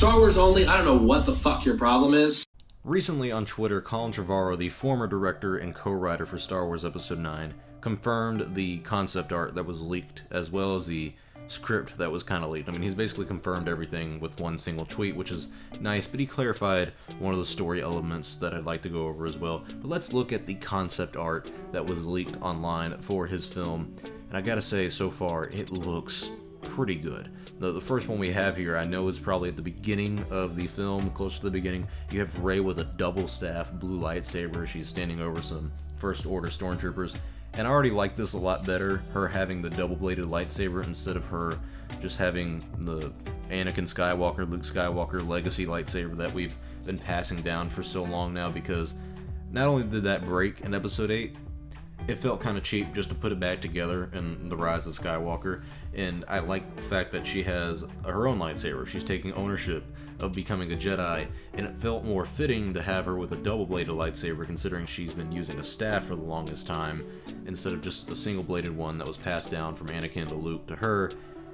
Star Wars only, I don't know what the fuck your problem is. Recently on Twitter, Colin Trevorrow, the former director and co-writer for Star Wars Episode 9, confirmed the concept art that was leaked, as well as the script that was kind of leaked. I mean, he's basically confirmed everything with one single tweet, which is nice, but he clarified one of the story elements that I'd like to go over as well. But let's look at the concept art that was leaked online for his film, and I gotta say, so far, it looks pretty good. The first one we have here, I know is probably at the beginning of the film, close to the beginning. You have Rey with a double staff blue lightsaber. She's standing over some First Order stormtroopers. And I already like this a lot better, her having the double-bladed lightsaber instead of her just having the Anakin Skywalker, Luke Skywalker legacy lightsaber that we've been passing down for so long now, because not only did that break in Episode 8, it felt kind of cheap just to put it back together in The Rise of Skywalker, and I like the fact that she has her own lightsaber. She's taking ownership of becoming a Jedi, and it felt more fitting to have her with a double-bladed lightsaber, considering she's been using a staff for the longest time, instead of just a single-bladed one that was passed down from Anakin to Luke to her.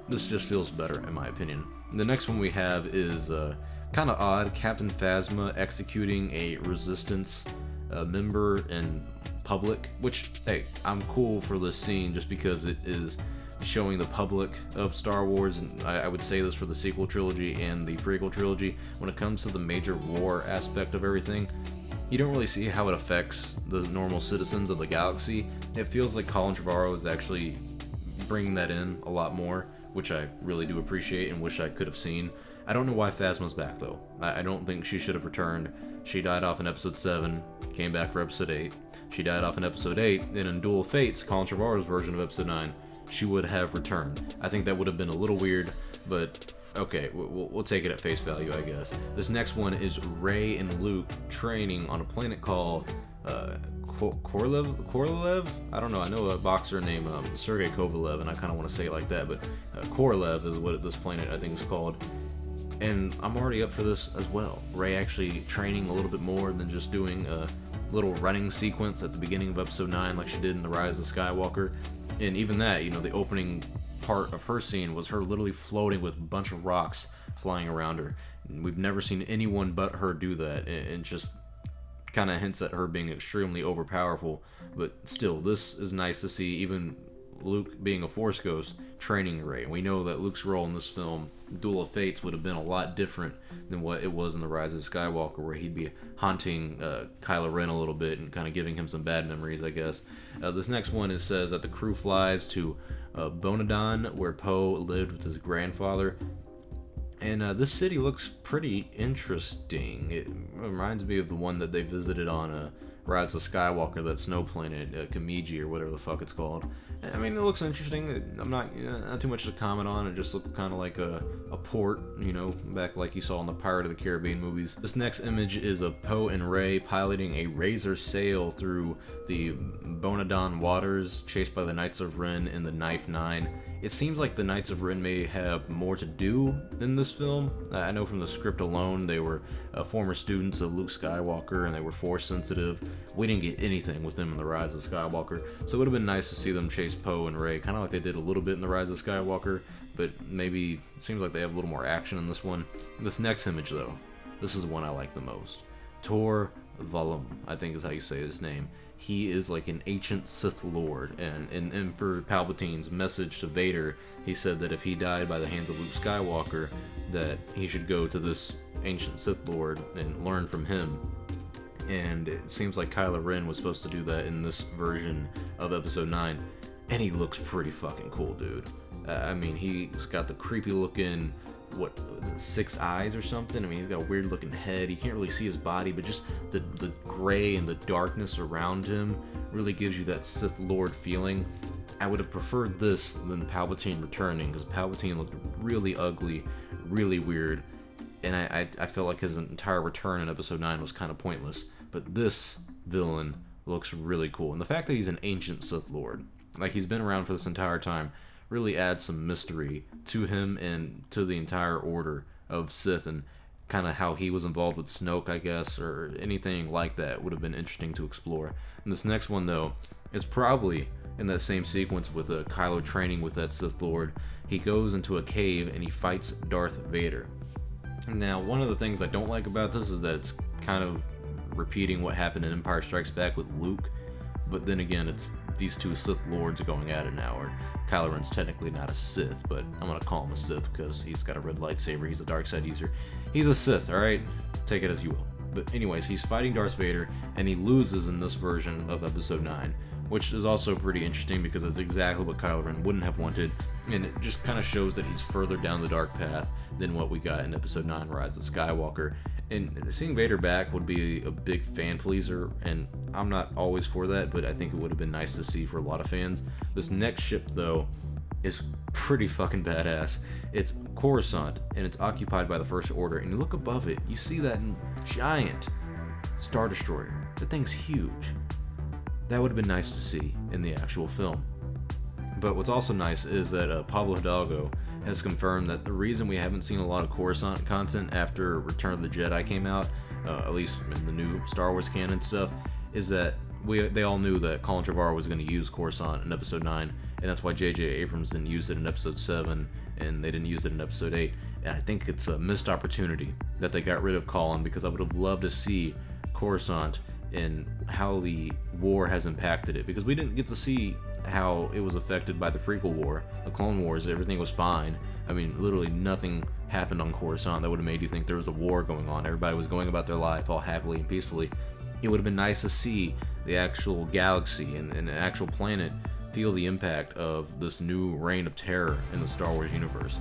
This just feels better, in my opinion. And the next one we have is kind of odd, Captain Phasma executing a Resistance member in public, which, hey, I'm cool for this scene just because it is showing the public of Star Wars, and I would say this for the sequel trilogy and the prequel trilogy. When it comes to the major war aspect of everything, you don't really see how it affects the normal citizens of the galaxy. It feels like Colin Trevorrow is actually bringing that in a lot more, which I really do appreciate and wish I could have seen. I don't know why Phasma's back, though. I don't think she should have returned. She died off in Episode 7, came back for Episode 8. She died off in Episode 8, and in Duel of Fates, Colin Trevorrow's version of Episode 9, she would have returned. I think that would have been a little weird, but okay, we'll take it at face value, I guess. This next one is Rey and Luke training on a planet called Korolev? I don't know. I know a boxer named Sergey Kovalev, and I kind of want to say it like that, but Korolev is what this planet I think is called. And I'm already up for this as well. Rey actually training a little bit more than just doing a little running sequence at the beginning of Episode 9 like she did in The Rise of Skywalker. And even that, you know, the opening part of her scene was her literally floating with a bunch of rocks flying around her. And we've never seen anyone but her do that, and just kind of hints at her being extremely overpowerful. But still, this is nice to see, even Luke being a Force ghost training Rey. We know that Luke's role in this film, Duel of Fates, would have been a lot different than what it was in The Rise of Skywalker, where he'd be haunting Kylo Ren a little bit and kind of giving him some bad memories, I guess. This next one, it says that the crew flies to Bonadan, where Poe lived with his grandfather. And this city looks pretty interesting. It reminds me of the one that they visited on Rise of Skywalker, that snow planet, Kamiji or whatever the fuck it's called. I mean, it looks interesting. I'm not too much to comment on. It just looked kind of like a port, you know, back like you saw in the Pirate of the Caribbean movies. This next image is of Poe and Rey piloting a razor sail through the Bonadan waters, chased by the Knights of Ren in the Knife 9. It seems like the Knights of Ren may have more to do in this film. I know from the script alone, they were former students of Luke Skywalker, and they were Force sensitive. We didn't get anything with them in The Rise of Skywalker, so it would have been nice to see them chase Poe and Rey, kind of like they did a little bit in The Rise of Skywalker, but maybe it seems like they have a little more action in this one. This next image, though, this is the one I like the most. Tor Valum, I think is how you say his name. He is like an ancient Sith Lord, and in Emperor Palpatine's message to Vader, he said that if he died by the hands of Luke Skywalker, that he should go to this ancient Sith Lord and learn from him. And it seems like Kylo Ren was supposed to do that in this version of Episode 9, and he looks pretty fucking cool, dude. I mean, he's got the creepy looking, what is it, 6 eyes or something? I mean, he's got a weird looking head. You can't really see his body, but just the gray and the darkness around him really gives you that Sith Lord feeling. I would have preferred this than Palpatine returning, because Palpatine looked really ugly, really weird, and I felt like his entire return in Episode 9 was kind of pointless. But this villain looks really cool, and the fact that he's an ancient Sith Lord, like he's been around for this entire time, really adds some mystery to him and to the entire order of Sith, and kind of how he was involved with Snoke, I guess, or anything like that would have been interesting to explore. And this next one, though, is probably in that same sequence with Kylo training with that Sith Lord. He goes into a cave and he fights Darth Vader. Now, one of the things I don't like about this is that it's kind of repeating what happened in Empire Strikes Back with Luke, but then again, it's these two Sith Lords going at it now, or Kylo Ren's technically not a Sith, but I'm gonna call him a Sith because he's got a red lightsaber, he's a dark side user. He's a Sith, alright? Take it as you will. But anyways, he's fighting Darth Vader, and he loses in this version of Episode 9, which is also pretty interesting because it's exactly what Kylo Ren wouldn't have wanted, and it just kind of shows that he's further down the dark path than what we got in Episode 9, Rise of Skywalker. And seeing Vader back would be a big fan pleaser, and I'm not always for that, but I think it would have been nice to see for a lot of fans. This next ship, though, is pretty fucking badass. It's Coruscant, and it's occupied by the First Order, and you look above it, you see that giant Star Destroyer. That thing's huge. That would have been nice to see in the actual film. But what's also nice is that Pablo Hidalgo has confirmed that the reason we haven't seen a lot of Coruscant content after Return of the Jedi came out, at least in the new Star Wars canon stuff, is that they all knew that Colin Trevorrow was going to use Coruscant in Episode 9, and that's why J.J. Abrams didn't use it in Episode 7, and they didn't use it in Episode 8. And I think it's a missed opportunity that they got rid of Colin, because I would have loved to see Coruscant and how the war has impacted it, because we didn't get to see how it was affected by the prequel war, the Clone Wars. Everything was fine. I mean, literally nothing happened on Coruscant that would have made you think there was a war going on. Everybody was going about their life all happily and peacefully. It would have been nice to see the actual galaxy and the actual planet feel the impact of this new reign of terror in the Star Wars universe.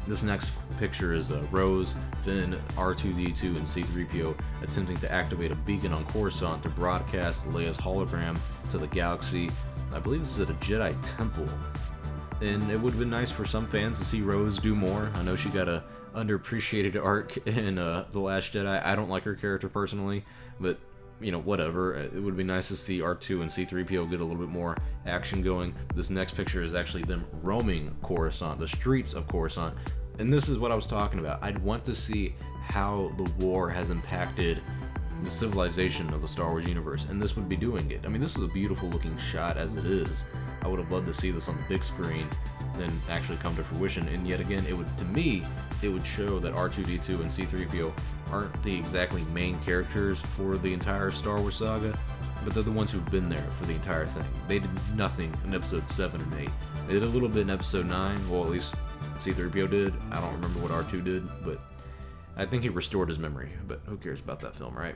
This next picture is Rose, Finn, R2-D2, and C-3PO attempting to activate a beacon on Coruscant to broadcast Leia's hologram to the galaxy. I believe this is at a Jedi temple, and it would have been nice for some fans to see Rose do more. I know she got a underappreciated arc in The Last Jedi. I don't like her character personally, but you know, whatever. It would be nice to see R2 and C-3PO get a little bit more action going. This next picture is actually them roaming Coruscant, the streets of Coruscant, and this is what I was talking about. I'd want to see how the war has impacted the civilization of the Star Wars universe, and this would be doing it. I mean, this is a beautiful looking shot as it is. I would have loved to see this on the big screen and actually come to fruition, and yet again, it would, to me, it would show that R2-D2 and C-3PO aren't the exactly main characters for the entire Star Wars saga, but they're the ones who've been there for the entire thing. They did nothing in Episode 7 and 8. They did a little bit in Episode 9, well, at least C-3PO did. I don't remember what R2 did, but I think he restored his memory, but who cares about that film, right?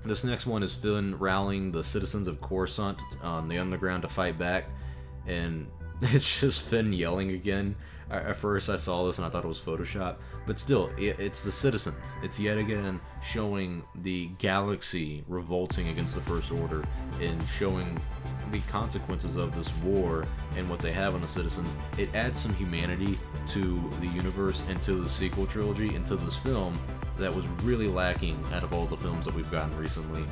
This next one is Finn rallying the citizens of Coruscant on the underground to fight back, and it's just Finn yelling again. At first I saw this and I thought it was Photoshop, but still, it's the citizens. It's yet again showing the galaxy revolting against the First Order and showing the consequences of this war and what they have on the citizens. It adds some humanity to the universe and to the sequel trilogy and to this film that was really lacking out of all the films that we've gotten recently.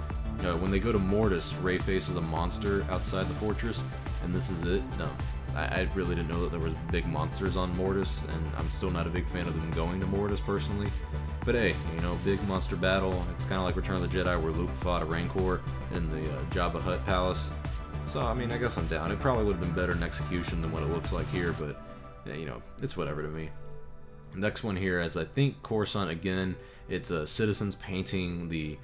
When they go to Mortis, Rey faces a monster outside the fortress, and this is it. No, I really didn't know that there was big monsters on Mortis, and I'm still not a big fan of them going to Mortis personally. But hey, you know, big monster battle. It's kind of like Return of the Jedi, where Luke fought a Rancor in the Jabba Hutt palace. So, I mean, I guess I'm down. It probably would have been better in execution than what it looks like here, but, yeah, you know, it's whatever to me. Next one here is, I think, Coruscant again. It's citizens painting the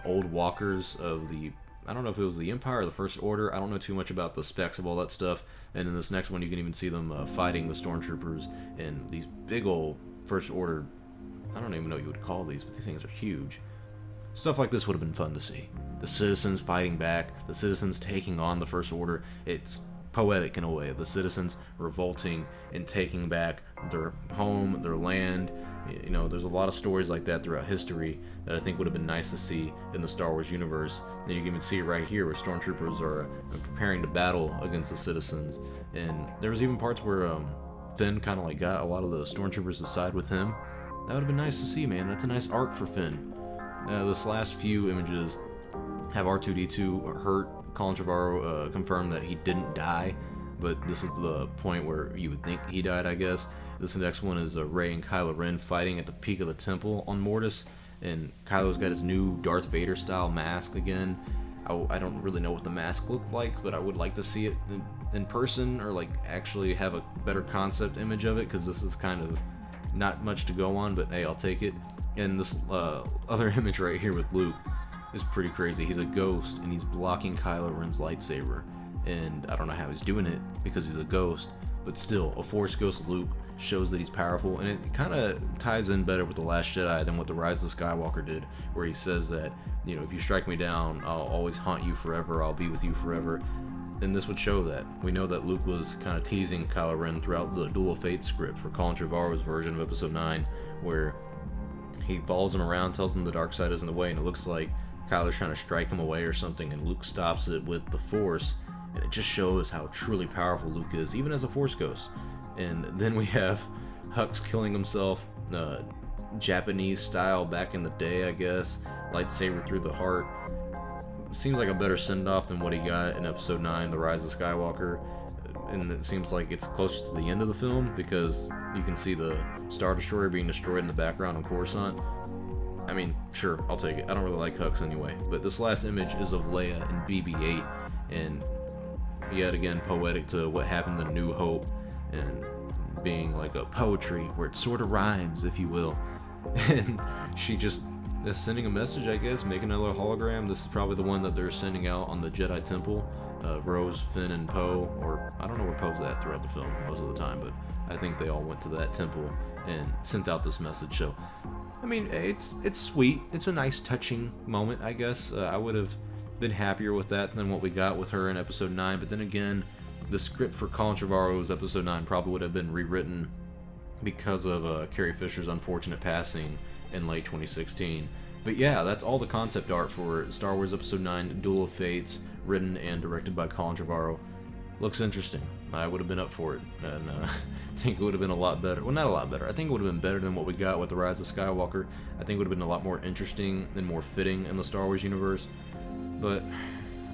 old walkers of the, I don't know if it was the Empire or the First Order. I don't know too much about the specs of all that stuff. And in this next one, you can even see them fighting the stormtroopers and these big old First Order, I don't even know what you would call these, but these things are huge. Stuff like this would have been fun to see. The citizens fighting back, the citizens taking on the First Order. It's poetic in a way. The citizens revolting and taking back their home, their land. You know, there's a lot of stories like that throughout history that I think would have been nice to see in the Star Wars universe. And you can even see it right here where stormtroopers are preparing to battle against the citizens. And there was even parts where Finn kind of like got a lot of the stormtroopers to side with him. That would have been nice to see, man. That's a nice arc for Finn. This last few images have R2-D2 hurt. Colin Trevorrow confirmed that he didn't die, but this is the point where you would think he died, I guess. This next one is Rey and Kylo Ren fighting at the peak of the temple on Mortis, and Kylo's got his new Darth Vader style mask again. I don't really know what the mask looked like, but I would like to see it in person, or like actually have a better concept image of it, because this is kind of Not much to go on, but hey, I'll take it. And this other image right here with Luke is pretty crazy. He's a ghost, and he's blocking Kylo Ren's lightsaber. And I don't know how he's doing it, because he's a ghost, but still, a Force Ghost Luke shows that he's powerful, and it kind of ties in better with The Last Jedi than what The Rise of Skywalker did, where he says that, you know, if you strike me down, I'll always haunt you forever, I'll be with you forever. And this would show that. We know that Luke was kind of teasing Kylo Ren throughout the Duel of Fates script for Colin Trevorrow's version of Episode 9, where he follows him around, tells him the dark side is in the way, and it looks like Kylo's trying to strike him away or something, and Luke stops it with the Force, and it just shows how truly powerful Luke is, even as a Force Ghost. And then we have Hux killing himself, Japanese style back in the day, I guess, lightsaber through the heart. Seems like a better send-off than what he got in Episode 9, The Rise of Skywalker, and it seems like it's closer to the end of the film, because you can see the Star Destroyer being destroyed in the background on Coruscant. I mean, sure, I'll take it. I don't really like Hux anyway, but this last image is of Leia and BB-8, and yet again poetic to what happened in New Hope, and being like a poetry where it sort of rhymes, if you will. And she just is sending a message, I guess, making another hologram. This is probably the one that they're sending out on the Jedi Temple. Rose, Finn, and Poe, or I don't know where Poe's at throughout the film most of the time, but I think they all went to that temple and sent out this message. So, I mean, it's sweet. It's a nice, touching moment, I guess. I would have been happier with that than what we got with her in Episode 9, but then again, the script for Colin Trevorrow's Episode 9 probably would have been rewritten because of Carrie Fisher's unfortunate passing in late 2016. But yeah, that's all the concept art for Star Wars Episode 9 Duel of Fates, written and directed by Colin Trevorrow. Looks interesting. I would have been up for it, and I think it would have been a lot better. Well, not a lot better. I think it would have been better than what we got with The Rise of Skywalker. I think it would have been a lot more interesting and more fitting in the Star Wars universe. But,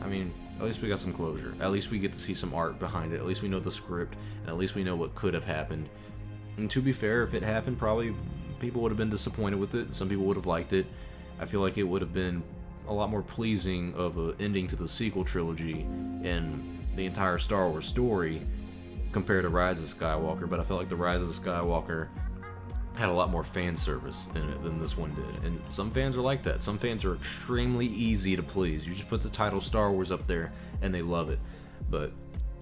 I mean, at least we got some closure. At least we get to see some art behind it. At least we know the script, and at least we know what could have happened. And to be fair, if it happened, probably people would have been disappointed with it. Some people would have liked it. I feel like it would have been a lot more pleasing of an ending to the sequel trilogy and the entire Star Wars story compared to Rise of Skywalker, but I felt like the Rise of Skywalker had a lot more fan service in it than this one did, and some fans are like that. Some fans are extremely easy to please. You just put the title Star Wars up there and they love it. But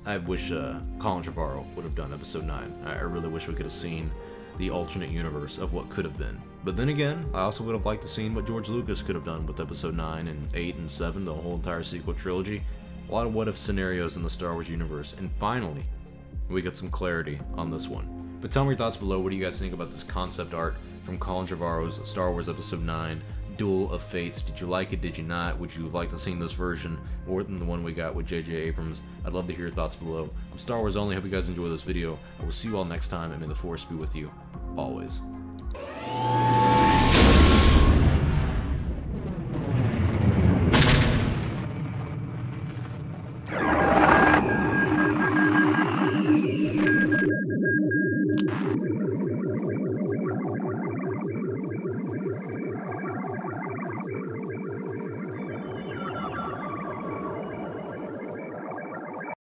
I wish Colin Trevorrow would have done Episode 9. I really wish we could have seen the alternate universe of what could have been. But then again, I also would have liked to seen what George Lucas could have done with Episode 9 and 8 and 7, the whole entire sequel trilogy. A lot of what-if scenarios in the Star Wars universe, and finally, we got some clarity on this one. But tell me your thoughts below. What do you guys think about this concept art from Colin Trevorrow's Star Wars Episode 9, Duel of Fates? Did you like it? Did you not? Would you have liked to seen this version more than the one we got with J.J. Abrams? I'd love to hear your thoughts below. I'm Star Wars Only. Hope you guys enjoy this video. I will see you all next time, and may the Force be with you always.